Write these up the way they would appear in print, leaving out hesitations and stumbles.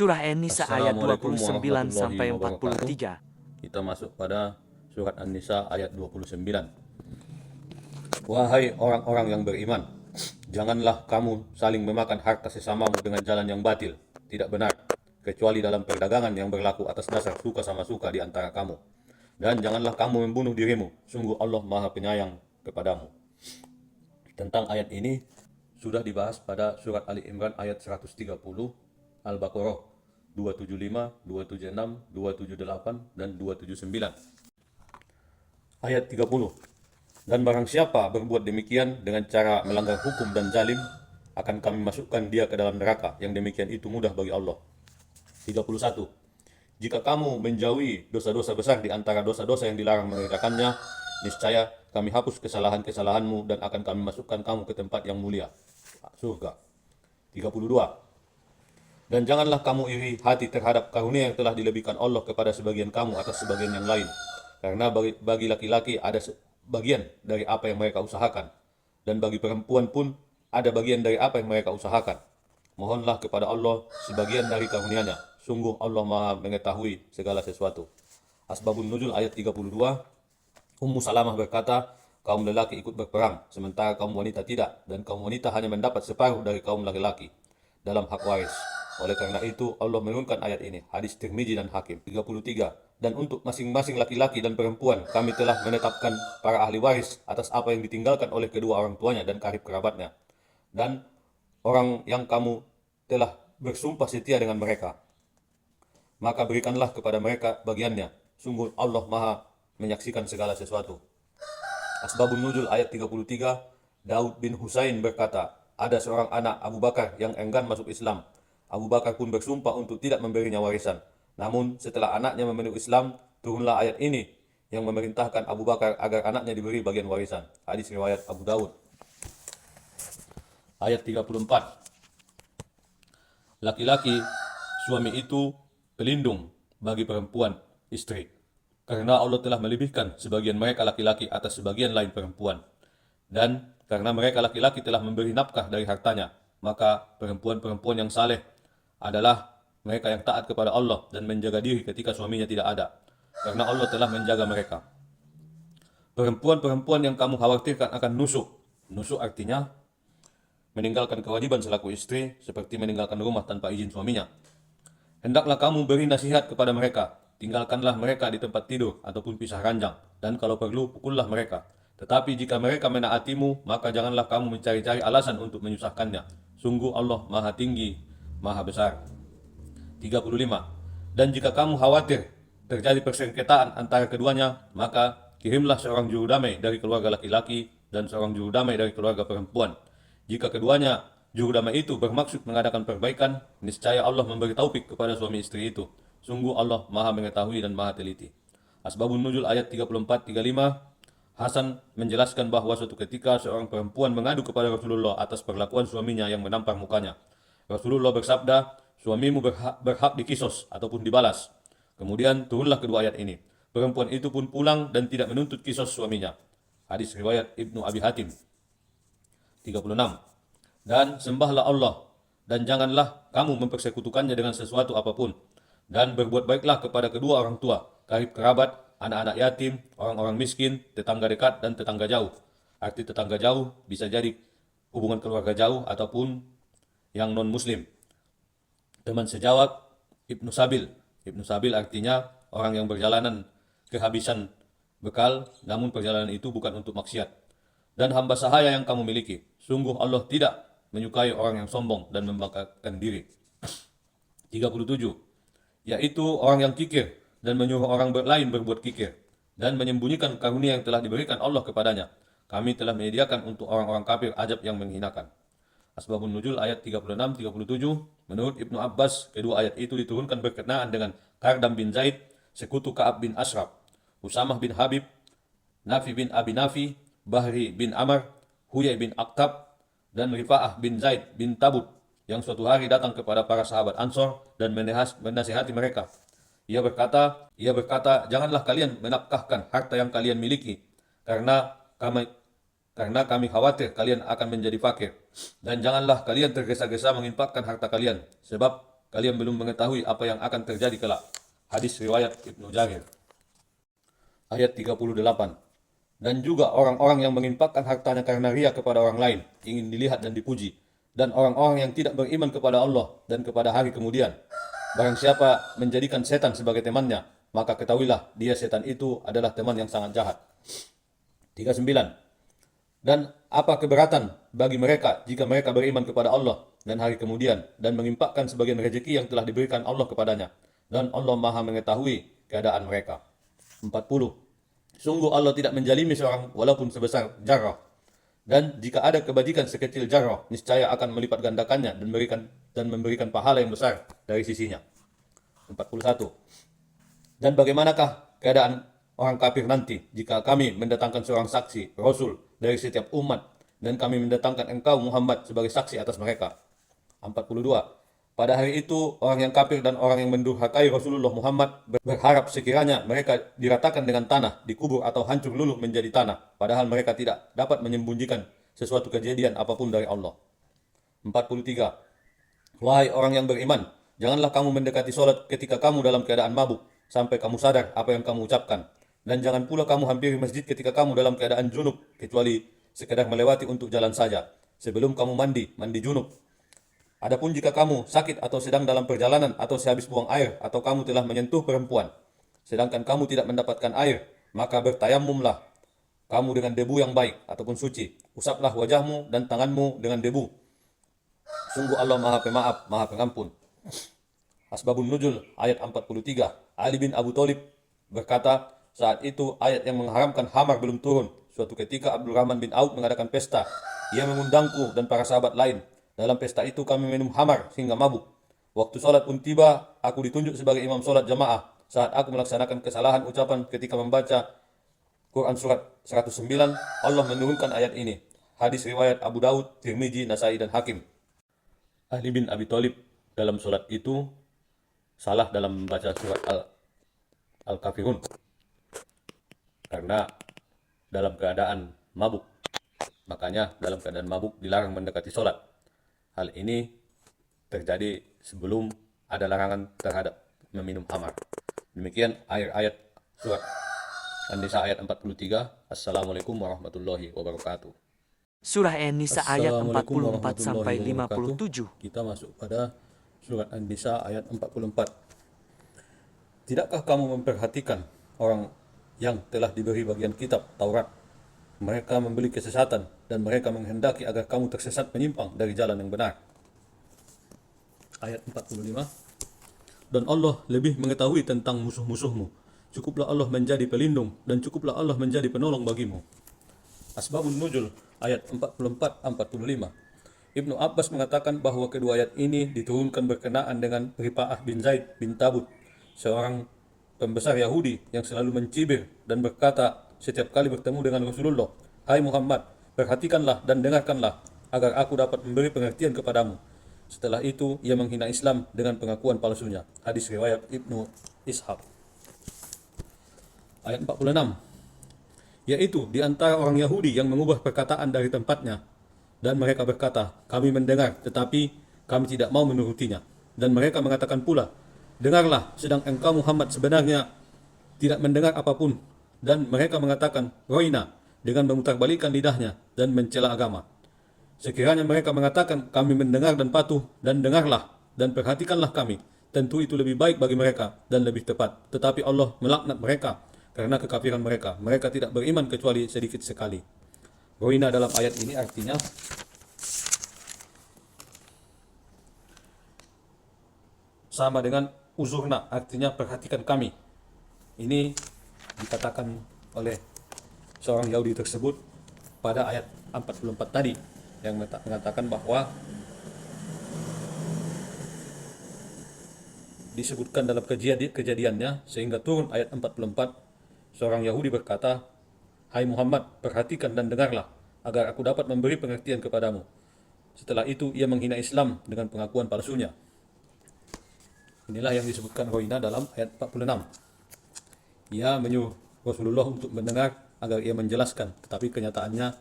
Surah An-Nisa ayat Assalamualaikum 29 warahmatullahi sampai wabarakatuh. 43. Kita masuk pada surat An-Nisa ayat 29. Wahai orang-orang yang beriman, janganlah kamu saling memakan harta sesamamu dengan jalan yang batil, tidak benar, kecuali dalam perdagangan yang berlaku atas dasar suka sama suka di antara kamu. Dan janganlah kamu membunuh dirimu, sungguh Allah Maha Penyayang kepadamu. Tentang ayat ini sudah dibahas pada surat Ali Imran ayat 130, Al-Baqarah 275, 276, 278, dan 279. Ayat 30. Dan barang siapa berbuat demikian dengan cara melanggar hukum dan zalim, akan kami masukkan dia ke dalam neraka, yang demikian itu mudah bagi Allah. 31. Jika kamu menjauhi dosa-dosa besar di antara dosa-dosa yang dilarang mengerjakannya, niscaya kami hapus kesalahan-kesalahanmu dan akan kami masukkan kamu ke tempat yang mulia, surga. 32. Dan janganlah kamu iri hati terhadap karunia yang telah dilebihkan Allah kepada sebagian kamu atas sebagian yang lain. Karena bagi laki-laki ada bagian dari apa yang mereka usahakan, dan bagi perempuan pun ada bagian dari apa yang mereka usahakan. Mohonlah kepada Allah sebagian dari karunia-Nya. Sungguh Allah Maha mengetahui segala sesuatu. Asbabun Nuzul ayat 32. Ummu Salamah berkata, kaum lelaki ikut berperang, sementara kaum wanita tidak, dan kaum wanita hanya mendapat separuh dari kaum laki-laki dalam hak waris. Oleh karena itu, Allah menurunkan ayat ini. Hadis Tirmizi dan Hakim. 33. Dan untuk masing-masing laki-laki dan perempuan, kami telah menetapkan para ahli waris atas apa yang ditinggalkan oleh kedua orang tuanya dan karib kerabatnya. Dan orang yang kamu telah bersumpah setia dengan mereka, maka berikanlah kepada mereka bagiannya. Sungguh Allah Maha menyaksikan segala sesuatu. Asbabun Nuzul ayat 33. Daud bin Husain berkata, ada seorang anak Abu Bakar yang enggan masuk Islam. Abu Bakar pun bersumpah untuk tidak memberinya warisan. Namun setelah anaknya memeluk Islam, turunlah ayat ini yang memerintahkan Abu Bakar agar anaknya diberi bagian warisan. Hadis riwayat Abu Daud. Ayat 34. Laki-laki, suami itu pelindung bagi perempuan, istri. Karena Allah telah melebihkan sebagian mereka laki-laki atas sebagian lain perempuan. Dan karena mereka laki-laki telah memberi nafkah dari hartanya, maka perempuan-perempuan yang saleh adalah mereka yang taat kepada Allah dan menjaga diri ketika suaminya tidak ada. Karena Allah telah menjaga mereka. Perempuan-perempuan yang kamu khawatirkan akan nusuk. Nusuk artinya meninggalkan kewajiban selaku istri, seperti meninggalkan rumah tanpa izin suaminya. Hendaklah kamu beri nasihat kepada mereka. Tinggalkanlah mereka di tempat tidur ataupun pisah ranjang, dan kalau perlu pukullah mereka. Tetapi jika mereka menaatimu, maka janganlah kamu mencari-cari alasan untuk menyusahkannya. Sungguh Allah Maha Tinggi, Maha Besar. 35. Dan jika kamu khawatir terjadi persengketaan antara keduanya, maka kirimlah seorang juru damai dari keluarga laki-laki dan seorang juru damai dari keluarga perempuan. Jika keduanya juru damai itu bermaksud mengadakan perbaikan, niscaya Allah memberi taufik kepada suami istri itu. Sungguh Allah Maha mengetahui dan Maha teliti. Asbabun Nuzul ayat 34-35. Hasan menjelaskan bahwa suatu ketika seorang perempuan mengadu kepada Rasulullah atas perlakuan suaminya yang menampar mukanya. Rasulullah bersabda, suamimu berhak dikisos ataupun dibalas. Kemudian turunlah kedua ayat ini. Perempuan itu pun pulang dan tidak menuntut kisos suaminya. Hadis riwayat Ibnu Abi Hatim. 36. Dan sembahlah Allah, dan janganlah kamu mempersekutukannya dengan sesuatu apapun. Dan berbuat baiklah kepada kedua orang tua, karib kerabat, anak-anak yatim, orang-orang miskin, tetangga dekat, dan tetangga jauh. Arti tetangga jauh bisa jadi hubungan keluarga jauh ataupun yang non-muslim. Teman sejawat, Ibnu Sabil. Ibnu Sabil artinya orang yang berjalanan kehabisan bekal, namun perjalanan itu bukan untuk maksiat. Dan hamba sahaya yang kamu miliki, sungguh Allah tidak menyukai orang yang sombong dan membanggakan diri. 37. Yaitu orang yang kikir dan menyuruh orang lain berbuat kikir dan menyembunyikan karunia yang telah diberikan Allah kepadanya. Kami telah menyediakan untuk orang-orang kafir azab yang menghinakan. Asbabun Nuzul ayat 36-37. Menurut Ibnu Abbas, kedua ayat itu diturunkan berkenaan dengan Kardam bin Zaid, sekutu Ka'ab bin Ashraf, Usamah bin Habib, Nafi bin Abi Nafi, Bahri bin Amr, Huyai bin Akhtab, dan Rifa'ah bin Zaid bin Tabut, yang suatu hari datang kepada para sahabat Ansor dan menasihati mereka. Ia berkata, janganlah kalian menafkahkan harta yang kalian miliki, karena kami khawatir kalian akan menjadi fakir. Dan janganlah kalian tergesa-gesa menginfakkan harta kalian, sebab kalian belum mengetahui apa yang akan terjadi kelak. Hadis riwayat Ibnu Jarir. Ayat 38. Dan juga orang-orang yang menginfakkan hartanya karena ria kepada orang lain, ingin dilihat dan dipuji, dan orang-orang yang tidak beriman kepada Allah dan kepada hari kemudian. Barang siapa menjadikan setan sebagai temannya, maka ketahuilah dia setan itu adalah teman yang sangat jahat. 39. Dan apa keberatan bagi mereka jika mereka beriman kepada Allah dan hari kemudian dan menginfakkan sebagian rezeki yang telah diberikan Allah kepadanya, dan Allah Maha mengetahui keadaan mereka. 40. Sungguh Allah tidak menjalimi seorang walaupun sebesar jarrah. Dan jika ada kebajikan sekecil jarrah, niscaya akan melipat gandakannya dan memberikan pahala yang besar dari sisinya. 41. Dan bagaimanakah keadaan orang kafir nanti jika kami mendatangkan seorang saksi, Rasul dari setiap umat, dan kami mendatangkan engkau Muhammad sebagai saksi atas mereka. 42. Pada hari itu, orang yang kafir dan orang yang mendurhakai Rasulullah Muhammad berharap sekiranya mereka diratakan dengan tanah, dikubur atau hancur luluh menjadi tanah, padahal mereka tidak dapat menyembunyikan sesuatu kejadian apapun dari Allah. 43. Wahai orang yang beriman, janganlah kamu mendekati sholat ketika kamu dalam keadaan mabuk, sampai kamu sadar apa yang kamu ucapkan. Dan jangan pula kamu hampiri masjid ketika kamu dalam keadaan junub, kecuali sekedar melewati untuk jalan saja, sebelum kamu mandi junub. Adapun jika kamu sakit atau sedang dalam perjalanan atau sehabis buang air atau kamu telah menyentuh perempuan, sedangkan kamu tidak mendapatkan air, maka bertayamumlah kamu dengan debu yang baik ataupun suci. Usaplah wajahmu dan tanganmu dengan debu. Sungguh Allah Maha Pemaaf, Maha Pengampun. Asbabun Nuzul ayat 43. Ali bin Abu Thalib berkata, saat itu ayat yang mengharamkan khamar belum turun. Suatu ketika Abdurrahman bin Auf mengadakan pesta. Ia mengundangku dan para sahabat lain. Dalam pesta itu kami minum khamar hingga mabuk. Waktu sholat pun tiba, aku ditunjuk sebagai imam sholat jamaah. Saat aku melaksanakan kesalahan ucapan ketika membaca Quran surat 109, Allah menurunkan ayat ini. Hadis riwayat Abu Daud, Tirmizi, Nasai, dan Hakim. Ali bin Abi Thalib dalam sholat itu salah dalam membaca surat Al-Kafirun karena dalam keadaan mabuk. Makanya dalam keadaan mabuk dilarang mendekati sholat. Hal ini terjadi sebelum ada larangan terhadap meminum khamar. Demikian ayat surat An-Nisa ayat 43. Assalamualaikum warahmatullahi wabarakatuh. Surah An-Nisa ayat Assalamualaikum 44 sampai warahmatullahi 57. Kita masuk pada surat An-Nisa ayat 44. Tidakkah kamu memperhatikan orang yang telah diberi bagian kitab Taurat? Mereka membeli kesesatan dan mereka menghendaki agar kamu tersesat menyimpang dari jalan yang benar. Ayat 45. Dan Allah lebih mengetahui tentang musuh-musuhmu. Cukuplah Allah menjadi pelindung dan cukuplah Allah menjadi penolong bagimu. Asbabun Nuzul ayat 44-45. Ibnu Abbas mengatakan bahwa kedua ayat ini diturunkan berkenaan dengan Rifa'ah bin Zaid bin Tabut, seorang pembesar Yahudi yang selalu mencibir dan berkata setiap kali bertemu dengan Rasulullah, "Hai Muhammad, perhatikanlah dan dengarkanlah agar aku dapat memberi pengertian kepadamu." Setelah itu ia menghina Islam dengan pengakuan palsunya. Hadis riwayat Ibnu Ishaq. Ayat 46. Yaitu di antara orang Yahudi yang mengubah perkataan dari tempatnya, dan mereka berkata, "Kami mendengar, tetapi kami tidak mau menurutinya." Dan mereka mengatakan pula, "Dengarlah, sedang engkau Muhammad sebenarnya tidak mendengar apapun." Dan mereka mengatakan, "Roina," dengan memutarbalikkan lidahnya dan mencela agama. Sekiranya mereka mengatakan, "Kami mendengar dan patuh," dan dengarlah dan perhatikanlah kami, tentu itu lebih baik bagi mereka dan lebih tepat. Tetapi Allah melaknat mereka karena kekafiran mereka. Mereka tidak beriman kecuali sedikit sekali. Roina dalam ayat ini artinya sama dengan uzurna, artinya perhatikan kami. Ini dikatakan oleh seorang Yahudi tersebut pada ayat 44 tadi yang mengatakan bahwa disebutkan dalam kejadiannya sehingga turun ayat 44. Seorang Yahudi berkata, "Hai Muhammad, perhatikan dan dengarlah agar aku dapat memberi pengertian kepadamu." Setelah itu ia menghina Islam dengan pengakuan palsunya. Inilah yang disebutkan Roina dalam ayat 46. Ia menyuruh Rasulullah untuk mendengar agar ia menjelaskan, tetapi kenyataannya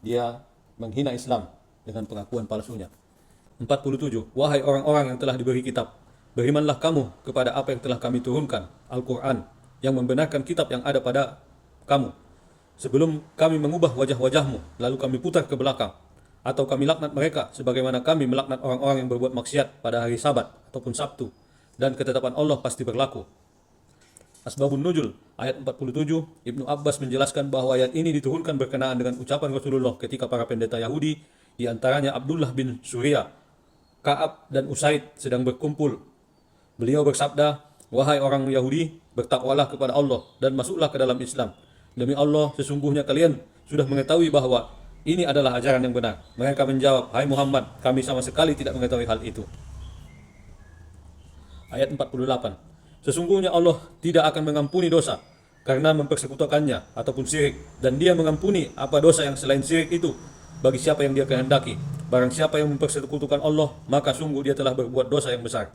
dia menghina Islam dengan pengakuan palsunya. 47. Wahai orang-orang yang telah diberi kitab, berimanlah kamu kepada apa yang telah kami turunkan, Al-Quran, yang membenarkan kitab yang ada pada kamu. Sebelum kami mengubah wajah-wajahmu, lalu kami putar ke belakang. Atau kami laknat mereka, sebagaimana kami melaknat orang-orang yang berbuat maksiat pada hari Sabat ataupun Sabtu. Dan ketetapan Allah pasti berlaku. Asbabun Nuzul, ayat 47, Ibnu Abbas menjelaskan bahwa ayat ini diturunkan berkenaan dengan ucapan Rasulullah ketika para pendeta Yahudi, di antaranya Abdullah bin Surya, Ka'ab dan Usaid sedang berkumpul. Beliau bersabda, "Wahai orang Yahudi, bertakwalah kepada Allah dan masuklah ke dalam Islam. Demi Allah, sesungguhnya kalian sudah mengetahui bahwa ini adalah ajaran yang benar." Mereka menjawab, "Hai Muhammad, kami sama sekali tidak mengetahui hal itu." Ayat 48. Sesungguhnya Allah tidak akan mengampuni dosa karena mempersekutukannya ataupun syirik, dan Dia mengampuni apa dosa yang selain syirik itu bagi siapa yang Dia kehendaki. Barang siapa yang mempersekutukan Allah, maka sungguh dia telah berbuat dosa yang besar.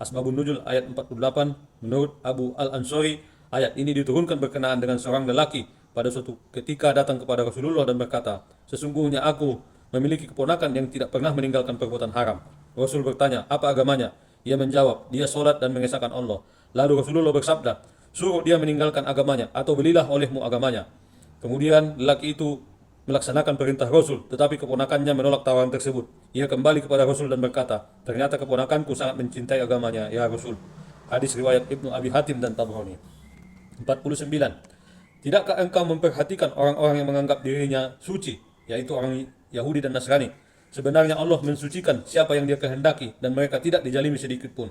Asbabun Nuzul ayat 48, menurut Abu Al-Ansori, ayat ini diturunkan berkenaan dengan seorang lelaki pada suatu ketika datang kepada Rasulullah dan berkata, "Sesungguhnya aku memiliki keponakan yang tidak pernah meninggalkan perbuatan haram." Rasul bertanya, "Apa agamanya?" Ia menjawab, "Dia solat dan mengesahkan Allah." Lalu Rasulullah bersabda, "Suruh dia meninggalkan agamanya atau belilah olehmu agamanya." Kemudian lelaki itu melaksanakan perintah Rasul, tetapi keponakannya menolak tawaran tersebut. Ia kembali kepada Rasul dan berkata, "Ternyata keponakanku sangat mencintai agamanya, ya Rasul." Hadis riwayat Ibnu Abi Hatim dan Tabrani. 49. Tidakkah engkau memperhatikan orang-orang yang menganggap dirinya suci, yaitu orang Yahudi dan Nasrani? Sebenarnya Allah mensucikan siapa yang Dia kehendaki dan mereka tidak dijalimi sedikit pun.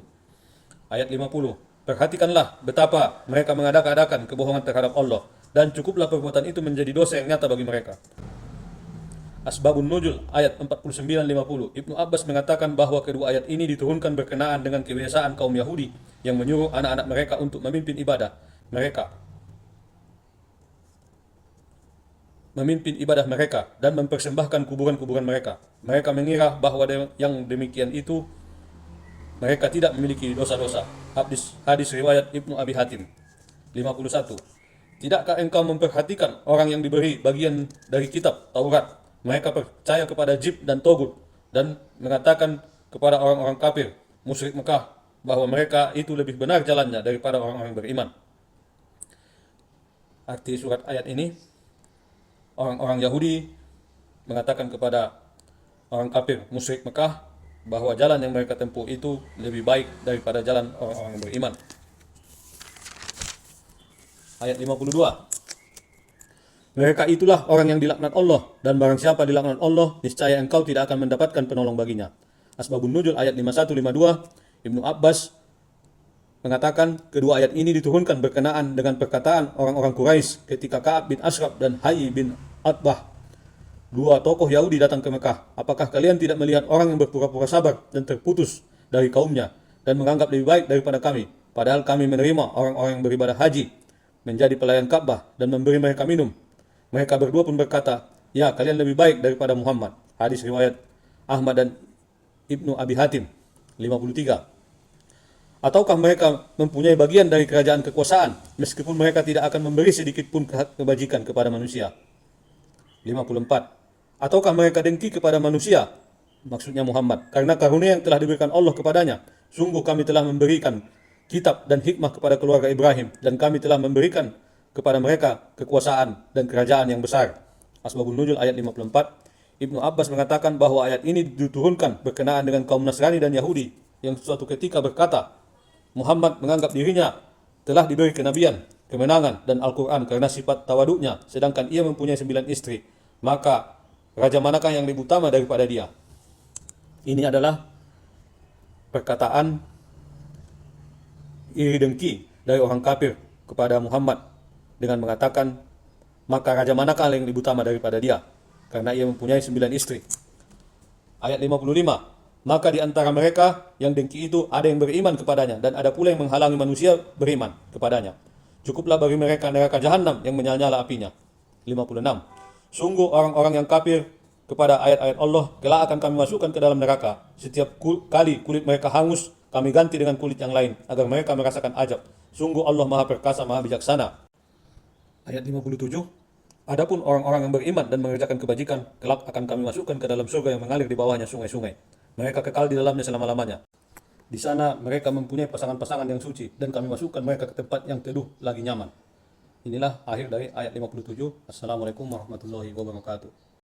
Ayat 50. Perhatikanlah betapa mereka mengadakan kebohongan terhadap Allah, dan cukuplah perbuatan itu menjadi dosa yang nyata bagi mereka. Asbabun Nuzul ayat 49-50. Ibnu Abbas mengatakan bahwa kedua ayat ini diturunkan berkenaan dengan kebiasaan kaum Yahudi yang menyuruh anak-anak mereka untuk memimpin ibadah mereka dan mempersembahkan kuburan-kuburan mereka. Mereka mengira bahwa yang demikian itu mereka tidak memiliki dosa-dosa. Hadis riwayat Ibnu Abi Hatim. 51. Tidakkah engkau memperhatikan orang yang diberi bagian dari kitab Taurat? Mereka percaya kepada Jib dan Togut dan mengatakan kepada orang-orang kafir, musyrik Mekah, bahwa mereka itu lebih benar jalannya daripada orang-orang beriman. Arti surat ayat ini, orang-orang Yahudi mengatakan kepada orang kafir musyrik Mekah bahwa jalan yang mereka tempuh itu lebih baik daripada jalan orang-orang yang beriman. Ayat 52. Mereka itulah orang yang dilaknat Allah, dan barang siapa dilaknat Allah, niscaya engkau tidak akan mendapatkan penolong baginya. Asbabun Nuzul ayat 51-52. Ibnu Abbas mengatakan kedua ayat ini diturunkan berkenaan dengan perkataan orang-orang Quraisy ketika Ka'ab bin Ashraf dan Hayy bin Utbah, dua tokoh Yahudi, datang ke Mekah. "Apakah kalian tidak melihat orang yang berpura-pura sabar dan terputus dari kaumnya dan menganggap lebih baik daripada kami, padahal kami menerima orang-orang yang beribadah haji menjadi pelayan Ka'bah dan memberi mereka minum?" Mereka berdua pun berkata, "Ya, kalian lebih baik daripada Muhammad." Hadis riwayat Ahmad dan Ibnu Abi Hatim. 53. Ataukah mereka mempunyai bagian dari kerajaan kekuasaan, meskipun mereka tidak akan memberi sedikit pun kebajikan kepada manusia? 54. Ataukah mereka dengki kepada manusia, maksudnya Muhammad, karena karunia yang telah diberikan Allah kepadanya? Sungguh kami telah memberikan kitab dan hikmah kepada keluarga Ibrahim, dan kami telah memberikan kepada mereka kekuasaan dan kerajaan yang besar. Asbabun Nuzul ayat 54. Ibnu Abbas mengatakan bahwa ayat ini diturunkan berkenaan dengan kaum Nasrani dan Yahudi yang suatu ketika berkata, Muhammad menganggap dirinya telah diberi kenabian, kemenangan dan Al-Quran karena sifat tawaduknya, sedangkan ia mempunyai 9 istri. Maka raja manakah yang lebih utama daripada dia? Ini adalah perkataan iri dengki dari orang kafir kepada Muhammad dengan mengatakan, maka raja manakah yang lebih utama daripada dia? Karena ia mempunyai 9 istri. Ayat 55. Maka di antara mereka yang dengki itu ada yang beriman kepadanya, dan ada pula yang menghalangi manusia beriman kepadanya. Cukuplah bagi mereka neraka jahanam yang menyala-nyala apinya. 56. Sungguh orang-orang yang kafir kepada ayat-ayat Allah kelak akan kami masukkan ke dalam neraka. Setiap kali kulit mereka hangus, kami ganti dengan kulit yang lain agar mereka merasakan azab. Sungguh Allah Maha Perkasa, Maha Bijaksana. Ayat 57. Adapun orang-orang yang beriman dan mengerjakan kebajikan, kelak akan kami masukkan ke dalam surga yang mengalir di bawahnya sungai-sungai. Mereka kekal di dalamnya selama-lamanya. Di sana mereka mempunyai pasangan-pasangan yang suci dan kami masukkan mereka ke tempat yang teduh lagi nyaman. Inilah akhir dari ayat 57. Assalamualaikum warahmatullahi wabarakatuh.